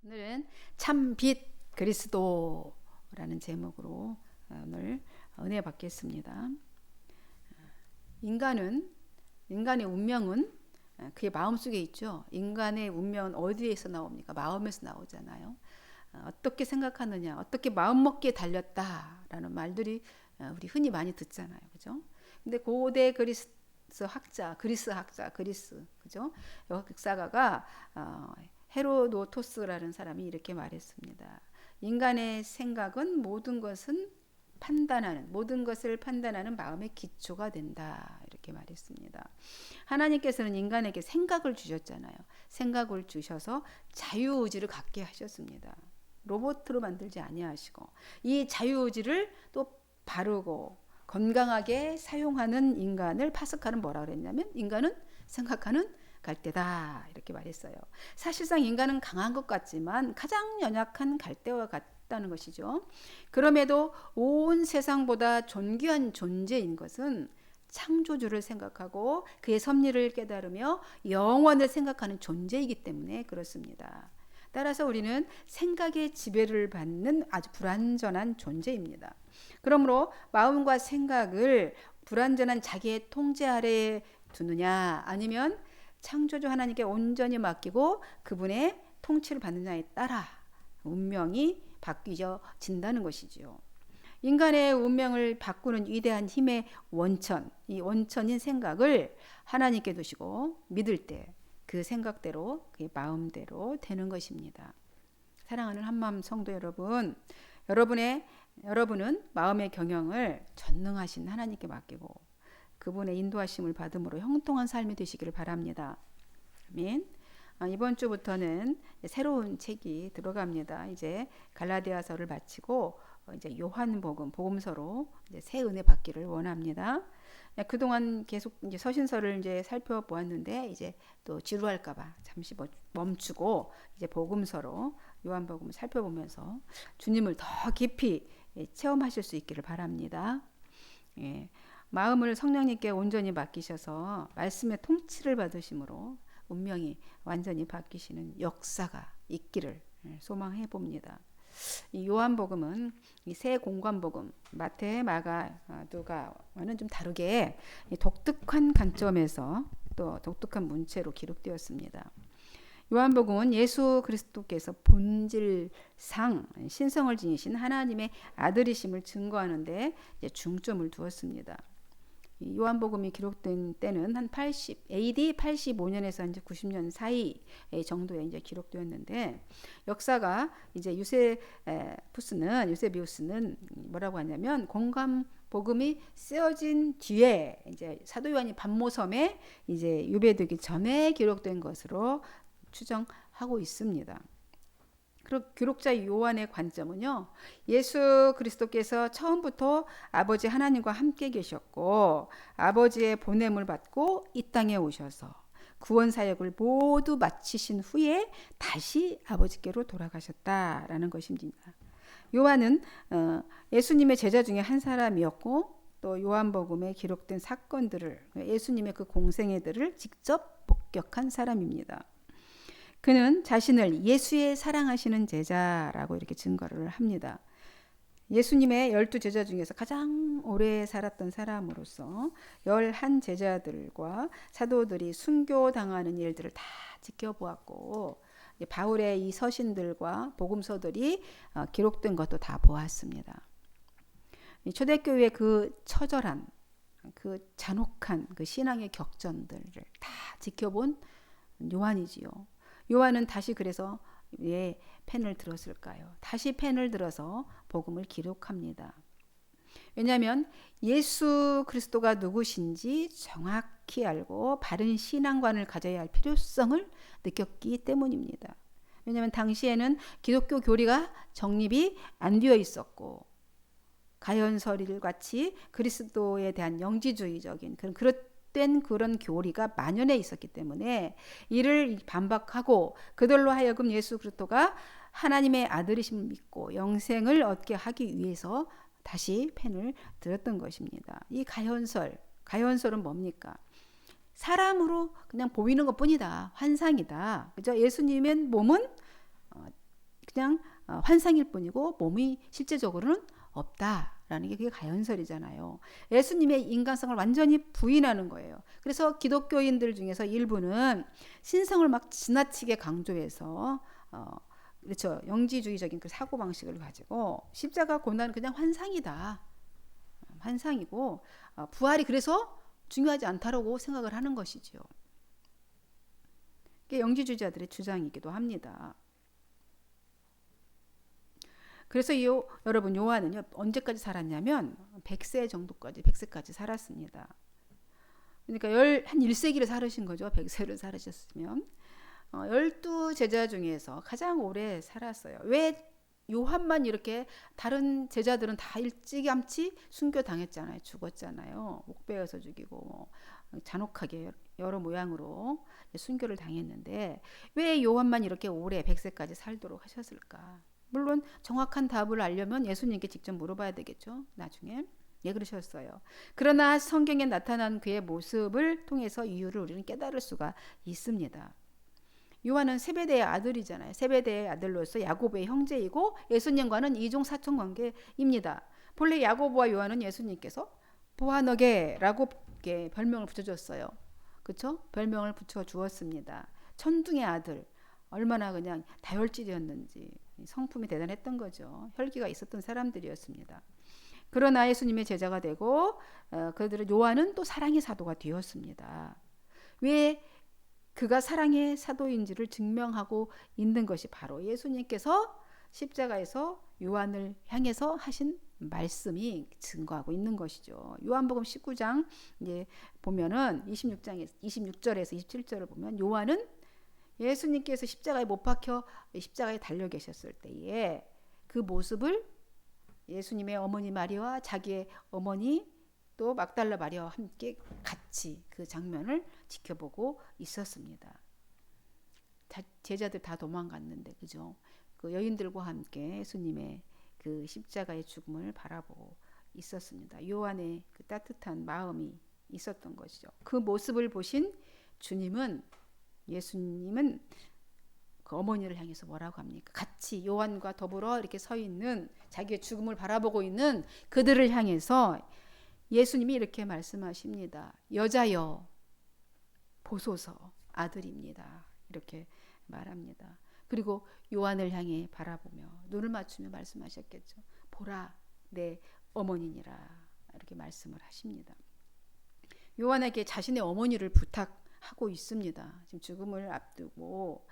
오늘은 참 빛 그리스도라는 제목으로 오늘 은혜 받겠습니다. 인간의 운명은 그의 마음속에 있죠. 인간의 운명은 어디에서 나옵니까? 마음에서 나오잖아요. 어떻게 생각하느냐, 어떻게 마음먹기에 달렸다라는 말들이 우리 흔히 많이 듣잖아요. 그죠? 근데 고대 그리스 학자, 그죠? 역사가가 헤로도토스라는 사람이 이렇게 말했습니다. 인간의 생각은 모든 것을 판단하는 마음의 기초가 된다. 이렇게 말했습니다. 하나님께서는 인간에게 생각을 주셨잖아요. 생각을 주셔서 자유의지를 갖게 하셨습니다. 로봇으로 만들지 아니하시고 이 자유의지를 또 바르고 건강하게 사용하는 인간을 파스칼은 뭐라 그랬냐면 인간은 생각하는 갈대다 이렇게 말했어요. 사실상 인간은 강한 것 같지만 가장 연약한 갈대와 같다는 것이죠. 그럼에도 온 세상보다 존귀한 존재인 것은 창조주를 생각하고 그의 섭리를 깨달으며 영원을 생각하는 존재이기 때문에 그렇습니다. 따라서 우리는 생각의 지배를 받는 아주 불완전한 존재입니다. 그러므로 마음과 생각을 불완전한 자기의 통제 아래에 두느냐 아니면 창조주 하나님께 온전히 맡기고 그분의 통치를 받느냐에 따라 운명이 바뀌어진다는 것이지요. 인간의 운명을 바꾸는 위대한 힘의 원천, 이 원천인 생각을 하나님께 두시고 믿을 때 그 생각대로, 그 마음대로 되는 것입니다. 사랑하는 한마음 성도 여러분, 여러분은 마음의 경영을 전능하신 하나님께 맡기고 그분의 인도하심을 받음으로 형통한 삶이 되시기를 바랍니다. 아멘. 이번 주부터는 새로운 책이 들어갑니다. 이제 갈라디아서를 마치고 이제 요한복음, 복음서로 이제 새 은혜 받기를 원합니다. 그동안 계속 이제 서신서를 이제 살펴보았는데 이제 또 지루할까봐 잠시 멈추고 이제 복음서로 요한복음을 살펴보면서 주님을 더 깊이 체험하실 수 있기를 바랍니다. 예, 마음을 성령님께 온전히 맡기셔서 말씀의 통치를 받으심으로 운명이 완전히 바뀌시는 역사가 있기를 소망해 봅니다. 이 요한복음은 이 새 공관복음 마태, 마가, 누가와는 좀 다르게 독특한 관점에서 또 독특한 문체로 기록되었습니다. 요한복음은 예수 그리스도께서 본질상 신성을 지니신 하나님의 아들이심을 증거하는데 중점을 두었습니다. 요한복음이 기록된 때는 한 AD 85년에서 이제 90년 사이 정도에 이제 기록되었는데 역사가 이제 유세비우스는 뭐라고 하냐면 공관복음이 쓰여진 뒤에 이제 사도 요한이 반모섬에 이제 유배되기 전에 기록된 것으로 추정하고 있습니다. 기록자 요한의 관점은요, 예수 그리스도께서 처음부터 아버지 하나님과 함께 계셨고 아버지의 보냄을 받고 이 땅에 오셔서 구원 사역을 모두 마치신 후에 다시 아버지께로 돌아가셨다라는 것입니다. 요한은 예수님의 제자 중에 한 사람이었고 또 요한복음에 기록된 사건들을 예수님의 그 공생애들을 직접 목격한 사람입니다. 그는 자신을 예수의 사랑하시는 제자라고 이렇게 증거를 합니다. 예수님의 12제자 중에서 가장 오래 살았던 사람으로서 11 제자들과 사도들이 순교당하는 일들을 다 지켜보았고 바울의 이 서신들과 복음서들이 기록된 것도 다 보았습니다. 초대교회의 그 처절한, 그 잔혹한 그 신앙의 격전들을 다 지켜본 요한이지요. 요한은 다시 그래서 왜 펜을 들었을까요? 다시 펜을 들어서 복음을 기록합니다. 왜냐하면 예수 그리스도가 누구신지 정확히 알고 바른 신앙관을 가져야 할 필요성을 느꼈기 때문입니다. 왜냐하면 당시에는 기독교 교리가 정립이 안 되어 있었고 가연설일 같이 그리스도에 대한 영지주의적인 그런 교리가 만연해 있었기 때문에 이를 반박하고 그들로 하여금 예수 그리스도가 하나님의 아들이심을 믿고 영생을 얻게 하기 위해서 다시 펜을 들었던 것입니다. 이 가연설은 뭡니까? 사람으로 그냥 보이는 것뿐이다. 환상이다. 그죠? 예수님의 몸은 그냥 환상일 뿐이고 몸이 실제적으로는 없다라는 게 그게 가연설이잖아요. 예수님의 인간성을 완전히 부인하는 거예요. 그래서 기독교인들 중에서 일부는 신성을 막 지나치게 강조해서 그렇죠. 영지주의적인 그 사고 방식을 가지고 십자가 고난은 그냥 환상이다. 환상이고 부활이 그래서 중요하지 않다라고 생각을 하는 것이죠. 이게 영지주의자들의 주장이기도 합니다. 그래서 여러분 요한은요 언제까지 살았냐면 100세 정도까지 100세까지 살았습니다. 그러니까 한 1세기를 살으신 거죠. 100세를 살으셨으면 12제자 중에서 가장 오래 살았어요. 왜 요한만 이렇게 다른 제자들은 다 일찌감치 순교당했잖아요. 죽었잖아요. 옥배여서 죽이고 잔혹하게 여러 모양으로 순교를 당했는데 왜 요한만 이렇게 오래 100세까지 살도록 하셨을까? 물론 정확한 답을 알려면 예수님께 직접 물어봐야 되겠죠. 나중에. 예, 그러셨어요. 그러나 성경에 나타난 그의 모습을 통해서 이유를 우리는 깨달을 수가 있습니다. 요한은 세베대의 아들이잖아요. 세베대의 아들로서 야고보의 형제이고 예수님과는 이종 사촌 관계입니다. 본래 야고보와 요한은 예수님께서 보아너게라고 별명을 붙여줬어요. 그렇죠? 별명을 붙여 주었습니다. 천둥의 아들. 얼마나 그냥 다혈질이었는지 성품이 대단했던 거죠. 혈기가 있었던 사람들이었습니다. 그러나 예수님의 제자가 되고 그들은 요한은 또 사랑의 사도가 되었습니다. 왜 그가 사랑의 사도인지를 증명하고 있는 것이 바로 예수님께서 십자가에서 요한을 향해서 하신 말씀이 증거하고 있는 것이죠. 요한복음 19장 이제 보면은 26절에서 27절을 보면 요한은 예수님께서 십자가에 못 박혀 십자가에 달려 계셨을 때에 그 모습을 예수님의 어머니 마리아와 자기의 어머니 또 막달라 마리아와 함께 같이 그 장면을 지켜보고 있었습니다. 제자들 다 도망갔는데 그죠? 그 여인들과 함께 예수님의 그 십자가의 죽음을 바라보고 있었습니다. 요한의 그 따뜻한 마음이 있었던 것이죠. 그 모습을 보신 예수님은 그 어머니를 향해서 뭐라고 합니까? 같이 요한과 더불어 이렇게 서 있는 자기의 죽음을 바라보고 있는 그들을 향해서 예수님이 이렇게 말씀하십니다. 여자여 보소서 아들입니다. 이렇게 말합니다. 그리고 요한을 향해 바라보며 눈을 맞추며 말씀하셨겠죠. 보라 내 어머니니라 이렇게 말씀을 하십니다. 요한에게 자신의 어머니를 부탁하고 있습니다. 지금 죽음을 앞두고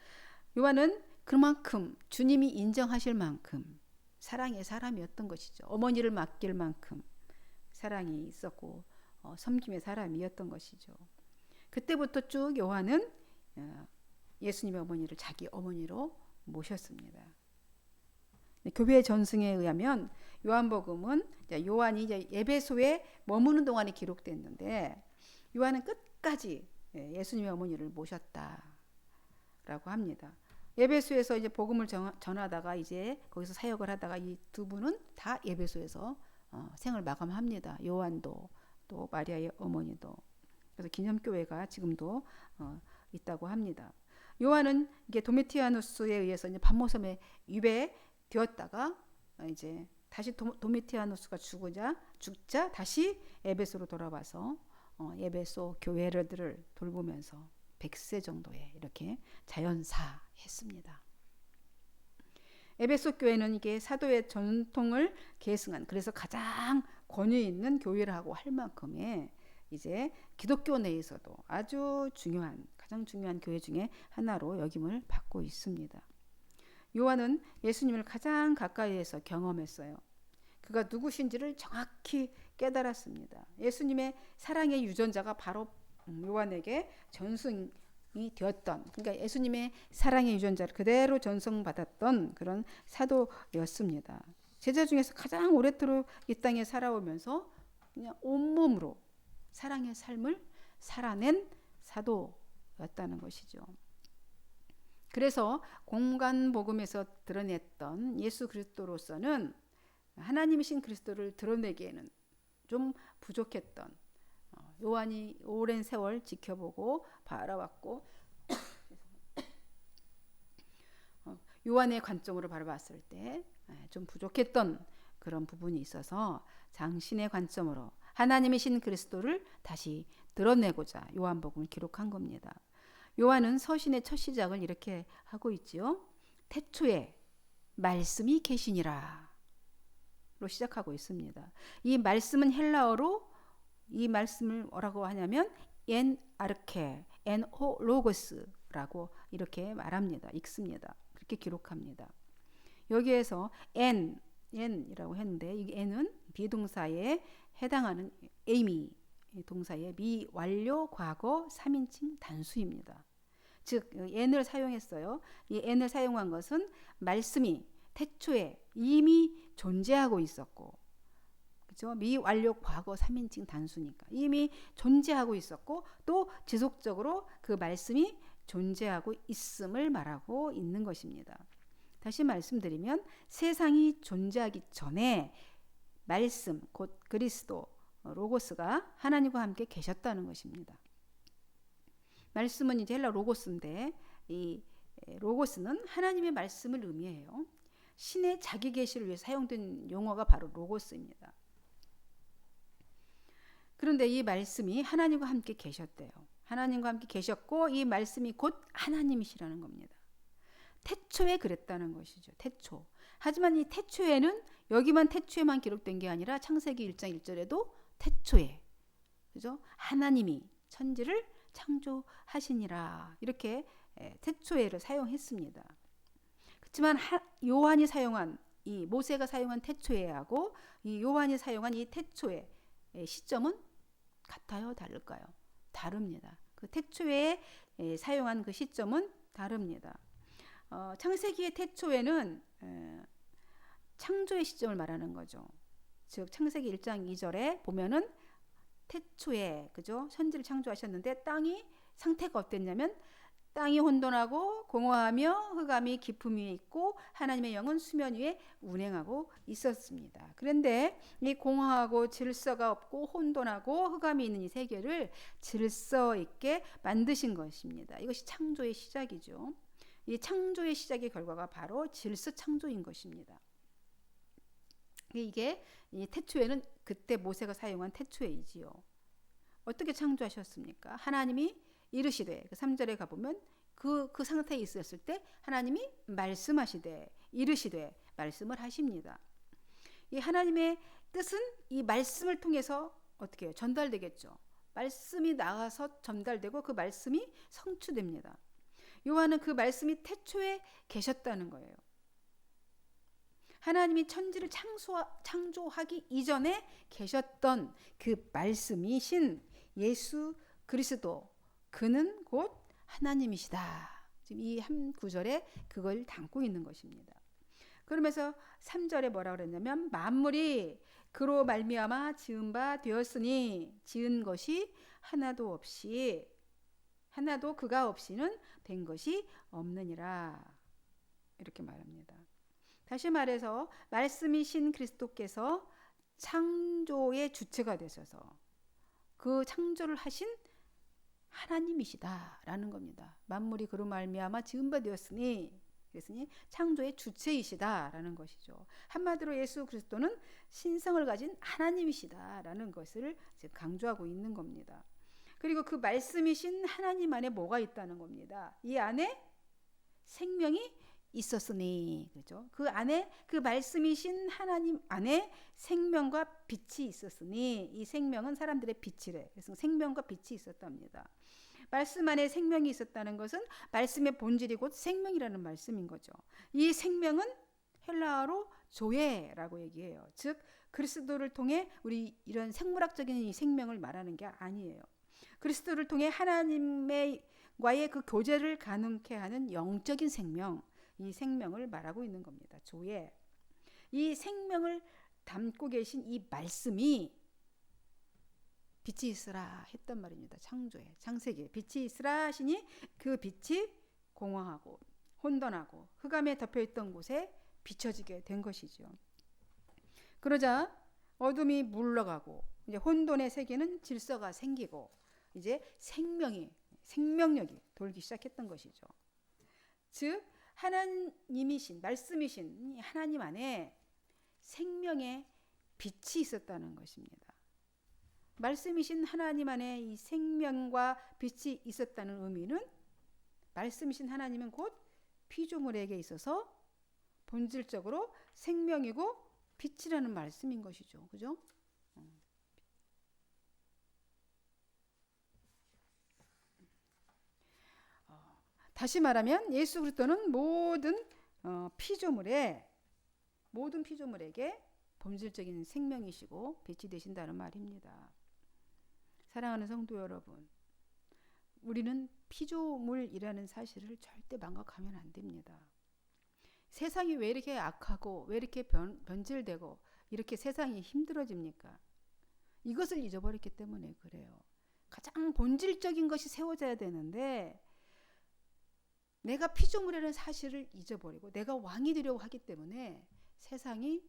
요한은 그만큼 주님이 인정하실 만큼 사랑의 사람이었던 것이죠. 어머니를 맡길 만큼 사랑이 있었고 섬김의 사람이었던 것이죠. 그때부터 쭉 요한은 예수님의 어머니를 자기 어머니로 모셨습니다. 교회 전승에 의하면 요한복음은 요한이 이제 에베소에 머무는 동안에 기록됐는데 요한은 끝까지 예수님의 어머니를 모셨다라고 합니다. 에베소에서 이제 복음을 전하다가 이제 거기서 사역을 하다가 이 두 분은 다 에베소에서 생을 마감합니다. 요한도 또 마리아의 어머니도. 그래서 기념교회가 지금도 있다고 합니다. 요한은 이게 도미티아누스에 의해서 이제 반모섬에 유배되었다가 이제 다시 도미티아누스가 죽자 다시 에베소로 돌아와서 에베소 교회들을 돌보면서 100세 정도에 이렇게 자연사했습니다. 에베소 교회는 이게 사도의 전통을 계승한 그래서 가장 권위 있는 교회라고 할 만큼의 이제 기독교 내에서도 아주 가장 중요한 교회 중에 하나로 여김을 받고 있습니다. 요한은 예수님을 가장 가까이에서 경험했어요. 그가 누구신지를 정확히 깨달았습니다. 예수님의 사랑의 유전자가 바로 요한에게 전승이 되었던, 그러니까 예수님의 사랑의 유전자를 그대로 전송받았던 그런 사도였습니다. 제자 중에서 가장 오래도록 이 땅에 살아오면서 그냥 온몸으로 사랑의 삶을 살아낸 사도였다는 것이죠. 그래서 공간복음에서 드러냈던 예수 그리스도로서는 하나님이신 그리스도를 드러내기에는 좀 부족했던, 요한이 오랜 세월 지켜보고 바라왔고 요한의 관점으로 바라봤을 때 좀 부족했던 그런 부분이 있어서 장신의 관점으로 하나님이신 그리스도를 다시 드러내고자 요한복음을 기록한 겁니다. 요한은 서신의 첫 시작을 이렇게 하고 있지요. 태초에 말씀이 계시니라 로 시작하고 있습니다. 이 말씀은 헬라어로 이 말씀을 뭐라고 하냐면 엔 아르케, 엔 호 로고스라고 이렇게 말합니다. 읽습니다. 그렇게 기록합니다. 여기에서 엔이라고 했는데 이 엔은 비동사에 해당하는 에이미 동사의 미완료 과거 3인칭 단수입니다. 즉 n을 사용했어요. 이 n을 사용한 것은 말씀이 태초에 이미 존재하고 있었고, 그죠? 미완료 과거 3인칭 단수니까 이미 존재하고 있었고 또 지속적으로 그 말씀이 존재하고 있음을 말하고 있는 것입니다. 다시 말씀드리면 세상이 존재하기 전에 말씀 곧 그리스도 로고스가 하나님과 함께 계셨다는 것입니다. 말씀은 이제 헬라 로고스인데 이 로고스는 하나님의 말씀을 의미해요. 신의 자기 계시를 위해 사용된 용어가 바로 로고스입니다. 그런데 이 말씀이 하나님과 함께 계셨대요. 하나님과 함께 계셨고 이 말씀이 곧 하나님이시라는 겁니다. 태초에 그랬다는 것이죠. 태초. 하지만 이 태초에는 여기만 태초에만 기록된 게 아니라 창세기 1장 1절에도 태초에, 그죠? 하나님이 천지를 창조하시니라 이렇게 태초에를 사용했습니다. 그렇지만 요한이 사용한 이 모세가 사용한 태초에하고 이 요한이 사용한 이 태초에 시점은 같아요, 다를까요? 다릅니다. 그 태초에 사용한 그 시점은 다릅니다. 창세기의 태초에는 창조의 시점을 말하는 거죠. 즉 창세기 1장 2절에 보면은 태초에, 그죠? 천지를 창조하셨는데 땅이 상태가 어땠냐면 땅이 혼돈하고 공허하며 흑암이 깊음 위에 있고 하나님의 영은 수면 위에 운행하고 있었습니다. 그런데 이 공허하고 질서가 없고 혼돈하고 흑암이 있는 이 세계를 질서 있게 만드신 것입니다. 이것이 창조의 시작이죠. 이 창조의 시작의 결과가 바로 질서 창조인 것입니다. 이게 이 태초에는 그때 모세가 사용한 태초에이지요. 어떻게 창조하셨습니까? 하나님이 이르시되, 3절에 가보면 그 상태에 있었을 때 하나님이 말씀하시되 이르시되 말씀을 하십니다. 이 하나님의 뜻은 이 말씀을 통해서 어떻게 해요? 전달되겠죠. 말씀이 나가서 전달되고 그 말씀이 성취됩니다. 요한은 그 말씀이 태초에 계셨다는 거예요. 하나님이 천지를 창조하기 이전에 계셨던 그 말씀이신 예수 그리스도, 그는 곧 하나님이시다. 지금 이 한 구절에 그걸 담고 있는 것입니다. 그러면서 3절에 뭐라고 그랬냐면 만물이 그로 말미암아 지은 바 되었으니 지은 것이 하나도 그가 없이는 된 것이 없느니라. 이렇게 말합니다. 다시 말해서 말씀이신 그리스도께서 창조의 주체가 되셔서 그 창조를 하신 하나님이시다라는 겁니다. 만물이 그로 말미암아 지은 바 되었으니, 그랬으니 창조의 주체이시다라는 것이죠. 한마디로 예수 그리스도는 신성을 가진 하나님이시다라는 것을 강조하고 있는 겁니다. 그리고 그 말씀이신 하나님 안에 뭐가 있다는 겁니다. 이 안에 생명이 있었으니, 그죠? 그 안에 그 말씀이신 하나님 안에 생명과 빛이 있었으니, 이 생명은 사람들의 빛이래. 그래서 생명과 빛이 있었답니다. 말씀 안에 생명이 있었다는 것은 말씀의 본질이 곧 생명이라는 말씀인 거죠. 이 생명은 헬라어로 조예라고 얘기해요. 즉 그리스도를 통해 우리 이런 생물학적인 이 생명을 말하는 게 아니에요. 그리스도를 통해 하나님과의 그 교제를 가능케 하는 영적인 생명, 이 생명을 말하고 있는 겁니다. 조예. 이 생명을 담고 계신 이 말씀이 빛이 있으라 했단 말입니다. 창조에, 창세기에 빛이 있으라 하시니 그 빛이 공허하고 혼돈하고 흑암에 덮여있던 곳에 비춰지게 된 것이죠. 그러자 어둠이 물러가고 이제 혼돈의 세계는 질서가 생기고 이제 생명력이 돌기 시작했던 것이죠. 즉 하나님이신 말씀이신 이 하나님 안에 생명의 빛이 있었다는 것입니다. 말씀이신 하나님 안에 이 생명과 빛이 있었다는 의미는 말씀이신 하나님은 곧 피조물에게 있어서 본질적으로 생명이고 빛이라는 말씀인 것이죠. 그죠? 다시 말하면 예수 그리스도는 모든 피조물에게 본질적인 생명이시고 빛이 되신다는 말입니다. 사랑하는 성도 여러분, 우리는 피조물이라는 사실을 절대 망각하면 안 됩니다. 세상이 왜 이렇게 악하고 왜 이렇게 변질되고 이렇게 세상이 힘들어집니까? 이것을 잊어버렸기 때문에 그래요. 가장 본질적인 것이 세워져야 되는데 내가 피조물이라는 사실을 잊어버리고 내가 왕이 되려고 하기 때문에 세상이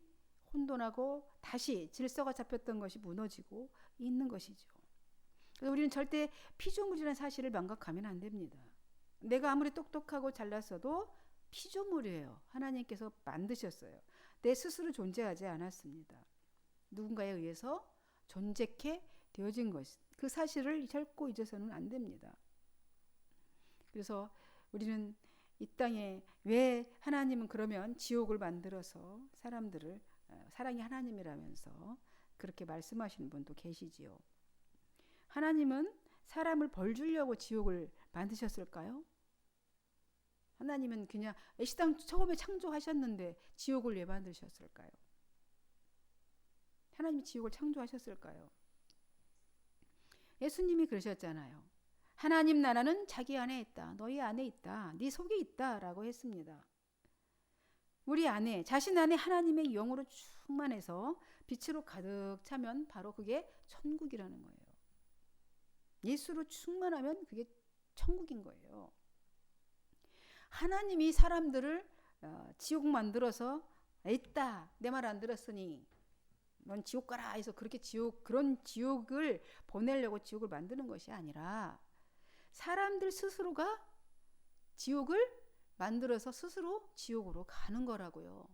혼돈하고 다시 질서가 잡혔던 것이 무너지고 있는 것이죠. 그래서 우리는 절대 피조물이라는 사실을 망각하면 안 됩니다. 내가 아무리 똑똑하고 잘났어도 피조물이에요. 하나님께서 만드셨어요. 내 스스로 존재하지 않았습니다. 누군가에 의해서 존재케 되어진 것, 그 사실을 결코 잊어서는 안 됩니다. 그래서 우리는 이 땅에 왜 하나님은 그러면 지옥을 만들어서 사람들을 사랑이 하나님이라면서 그렇게 말씀하시는 분도 계시지요. 하나님은 사람을 벌 주려고 지옥을 만드셨을까요? 하나님은 그냥 애시당 처음에 창조하셨는데 지옥을 왜 만드셨을까요? 하나님이 지옥을 창조하셨을까요? 예수님이 그러셨잖아요. 하나님 나라는 자기 안에 있다. 너희 안에 있다. 네 속에 있다. 라고 했습니다. 우리 안에 자신 안에 하나님의 영으로 충만해서 빛으로 가득 차면 바로 그게 천국이라는 거예요. 예수로 충만하면 그게 천국인 거예요. 하나님이 사람들을 지옥 만들어서 있다. 내 말 안 들었으니 넌 지옥 가라 해서 그렇게 그런 지옥을 보내려고 지옥을 만드는 것이 아니라 사람들 스스로가 지옥을 만들어서 스스로 지옥으로 가는 거라고요.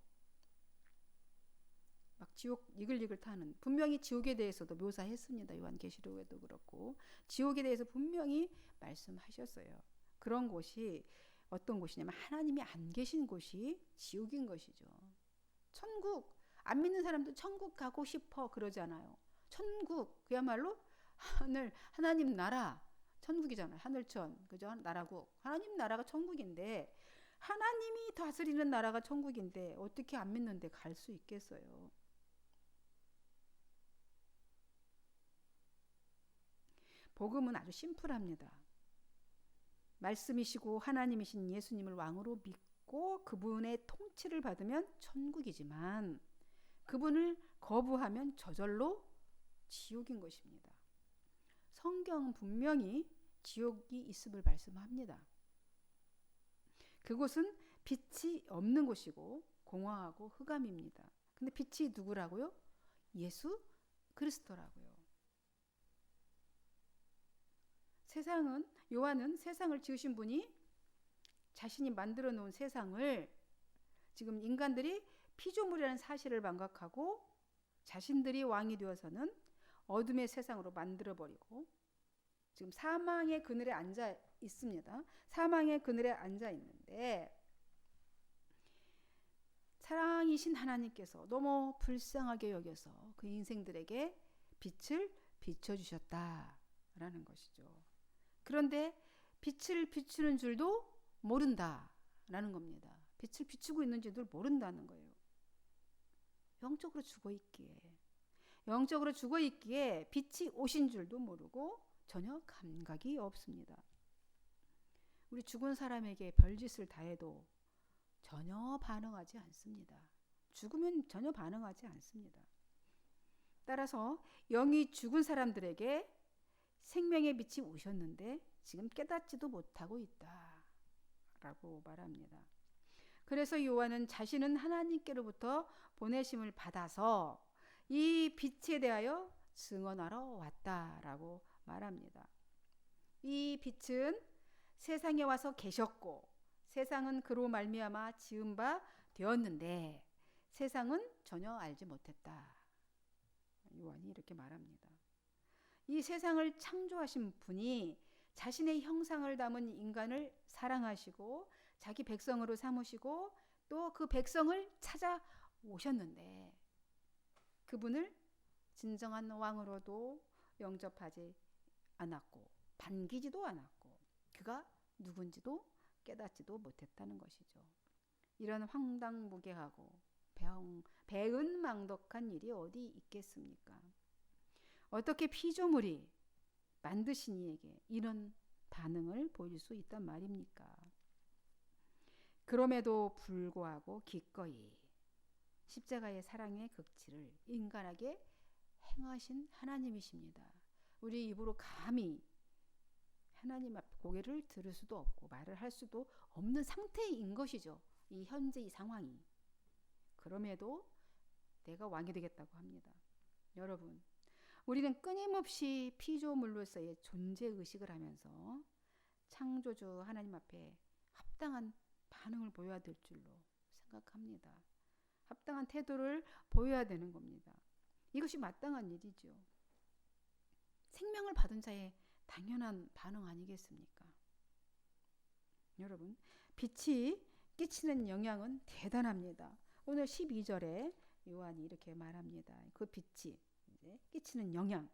막 지옥 이글이글 타는, 분명히 지옥에 대해서도 묘사했습니다. 요한계시록에도 그렇고 지옥에 대해서 분명히 말씀하셨어요. 그런 곳이 어떤 곳이냐면 하나님이 안 계신 곳이 지옥인 것이죠. 천국, 안 믿는 사람도 천국 가고 싶어 그러잖아요. 천국 그야말로 하나님 나라 천국이잖아요. 하늘천, 그죠? 나라국. 하나님 나라가 천국인데 하나님이 다스리는 나라가 천국인데 어떻게 안 믿는데 갈 수 있겠어요? 복음은 아주 심플합니다. 말씀이시고 하나님이신 예수님을 왕으로 믿고 그분의 통치를 받으면 천국이지만 그분을 거부하면 저절로 지옥인 것입니다. 성경은 분명히 지옥이 있음을 말씀합니다. 그곳은 빛이 없는 곳이고 공허하고 흑암입니다. 근데 빛이 누구라고요? 예수 그리스도라고요. 요한은 세상을 지으신 분이 자신이 만들어 놓은 세상을 지금 인간들이 피조물이라는 사실을 망각하고 자신들이 왕이 되어서는 어둠의 세상으로 만들어버리고 지금 사망의 그늘에 앉아 있습니다. 사망의 그늘에 앉아 있는데 사랑이신 하나님께서 너무 불쌍하게 여겨서 그 인생들에게 빛을 비춰주셨다라는 것이죠. 그런데 빛을 비추는 줄도 모른다라는 겁니다. 빛을 비추고 있는 줄도 모른다는 거예요. 영적으로 죽어 있기에 빛이 오신 줄도 모르고 전혀 감각이 없습니다. 우리 죽은 사람에게 별짓을 다해도 전혀 반응하지 않습니다. 죽으면 전혀 반응하지 않습니다. 따라서 영이 죽은 사람들에게 생명의 빛이 오셨는데 지금 깨닫지도 못하고 있다라고 말합니다. 그래서 요한은 자신은 하나님께로부터 보내심을 받아서 이 빛에 대하여 증언하러 왔다라고 말합니다. 이 빛은 세상에 와서 계셨고 세상은 그로 말미암아 지은 바 되었는데 세상은 전혀 알지 못했다. 요한이 이렇게 말합니다. 이 세상을 창조하신 분이 자신의 형상을 담은 인간을 사랑하시고 자기 백성으로 삼으시고 또 그 백성을 찾아오셨는데 그분을 진정한 왕으로도 영접하지 않았고 반기지도 않았고 그가 누군지도 깨닫지도 못했다는 것이죠. 이런 황당무계하고 배은망덕한 일이 어디 있겠습니까? 어떻게 피조물이 만드신 이에게 이런 반응을 보일 수 있단 말입니까? 그럼에도 불구하고 기꺼이 십자가의 사랑의 극치를 인간에게 행하신 하나님이십니다. 우리 입으로 감히 하나님 앞에 고개를 들을 수도 없고 말을 할 수도 없는 상태인 것이죠. 이 현재 이 상황이. 그럼에도 내가 왕이 되겠다고 합니다. 여러분, 우리는 끊임없이 피조물로서의 존재의식을 하면서 창조주 하나님 앞에 합당한 반응을 보여야 될 줄로 생각합니다. 합당한 태도를 보여야 되는 겁니다. 이것이 마땅한 일이죠. 생명을 받은 자의 당연한 반응 아니겠습니까? 여러분, 빛이 끼치는 영향은 대단합니다. 오늘 12절에 요한이 이렇게 말합니다. 그 빛이 끼치는 영향,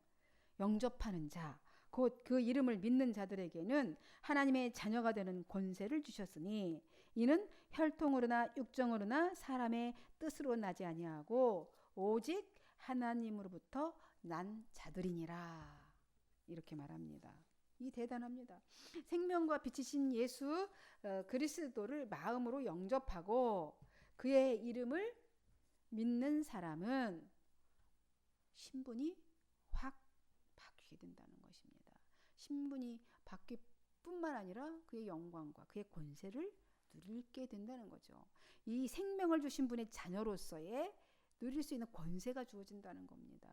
영접하는 자, 곧 그 이름을 믿는 자들에게는 하나님의 자녀가 되는 권세를 주셨으니 이는 혈통으로나 육정으로나 사람의 뜻으로 나지 아니하고 오직 하나님으로부터 난 자들이니라. 이렇게 말합니다. 이 대단합니다. 생명과 빛이신 예수 그리스도를 마음으로 영접하고 그의 이름을 믿는 사람은 신분이 확 바뀌게 된다는 것입니다. 신분이 바뀔 뿐만 아니라 그의 영광과 그의 권세를 누리게 된다는 거죠. 이 생명을 주신 분의 자녀로서의 누릴 수 있는 권세가 주어진다는 겁니다.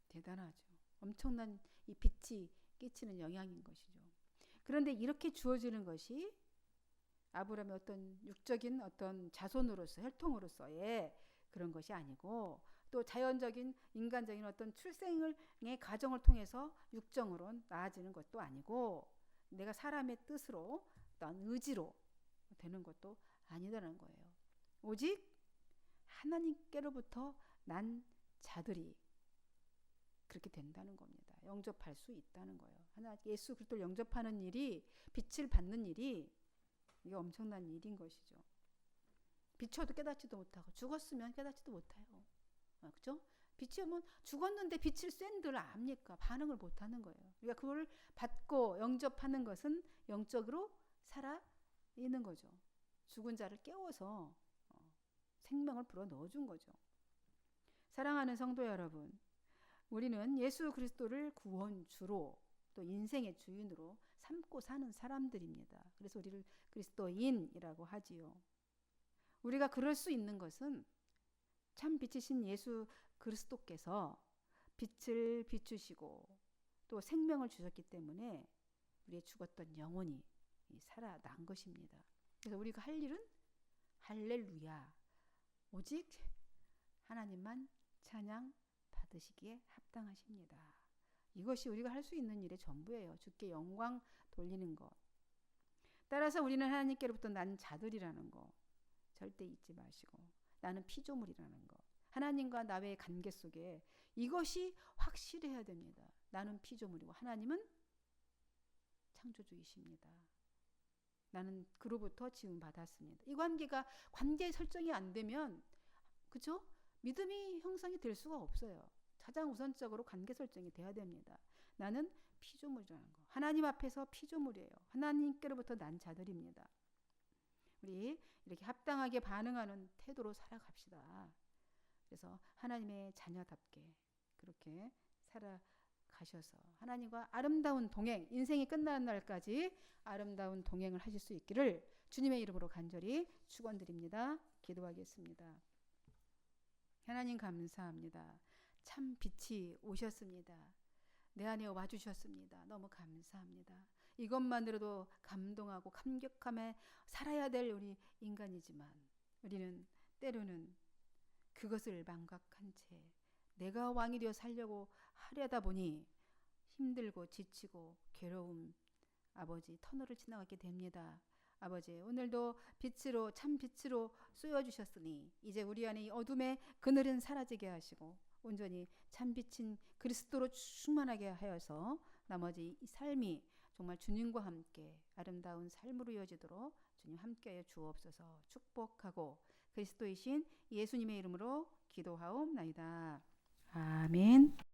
대단하죠. 엄청난 이 빛이 끼치는 영향인 것이죠. 그런데 이렇게 주어지는 것이 아브라함의 어떤 육적인 어떤 자손으로서 혈통으로서의 그런 것이 아니고 또 자연적인 인간적인 어떤 출생의 과정을 통해서 육정으로 나아지는 것도 아니고 내가 사람의 뜻으로 어떤 의지로 되는 것도 아니다라는 거예요. 오직 하나님께로부터 난 자들이 그렇게 된다는 겁니다. 영접할 수 있다는 거예요. 예수 그리스도를 영접하는 일이 빛을 받는 일이 이게 엄청난 일인 것이죠. 비춰도 깨닫지도 못하고 죽었으면 깨닫지도 못해요. 그렇죠? 빛이 오면 죽었는데 빛을 쐰들 압니까? 반응을 못하는 거예요. 우리가 그걸 받고 영접하는 것은 영적으로 살아 있는 거죠. 죽은 자를 깨워서 생명을 불어 넣어준 거죠. 사랑하는 성도 여러분, 우리는 예수 그리스도를 구원주로 또 인생의 주인으로 삼고 사는 사람들입니다. 그래서 우리를 그리스도인이라고 하지요. 우리가 그럴 수 있는 것은 참 빛이신 예수 그리스도께서 빛을 비추시고 또 생명을 주셨기 때문에 우리의 죽었던 영혼이 살아난 것입니다. 그래서 우리가 할 일은 할렐루야, 오직 하나님만 찬양 받으시기에 합당하십니다. 이것이 우리가 할 수 있는 일의 전부예요. 주께 영광 돌리는 것. 따라서 우리는 하나님께로부터 난 자들이라는 거 절대 잊지 마시고 나는 피조물이라는 것. 하나님과 나의 관계 속에 이것이 확실해야 됩니다. 나는 피조물이고 하나님은 창조주이십니다. 나는 그로부터 지음 받았습니다. 이 관계 설정이 안 되면 그죠? 믿음이 형성이 될 수가 없어요. 가장 우선적으로 관계 설정이 돼야 됩니다. 나는 피조물이라는 거. 하나님 앞에서 피조물이에요. 하나님께로부터 난 자들입니다. 우리 이렇게 합당하게 반응하는 태도로 살아갑시다. 그래서 하나님의 자녀답게 그렇게 살아가셔서 하나님과 아름다운 동행, 인생이 끝나는 날까지 아름다운 동행을 하실 수 있기를 주님의 이름으로 간절히 축원드립니다. 기도하겠습니다. 하나님 감사합니다. 참 빛이 오셨습니다. 내 안에 와주셨습니다. 너무 감사합니다. 이것만으로도 감동하고 감격함에 살아야 될 우리 인간이지만 우리는 때로는 그것을 망각한 채 내가 왕이 되어 살려고 하려다 보니 힘들고 지치고 괴로움 아버지 터널을 지나가게 됩니다. 아버지 오늘도 빛으로 참 빛으로 쏘여 주셨으니 이제 우리 안에 이 어둠의 그늘은 사라지게 하시고 온전히 참 빛인 그리스도로 충만하게 하여서 나머지 이 삶이 정말 주님과 함께 아름다운 삶으로 이어지도록 주님 함께하여 주옵소서. 축복하고 그리스도이신 예수님의 이름으로 기도하옵나이다. 아멘.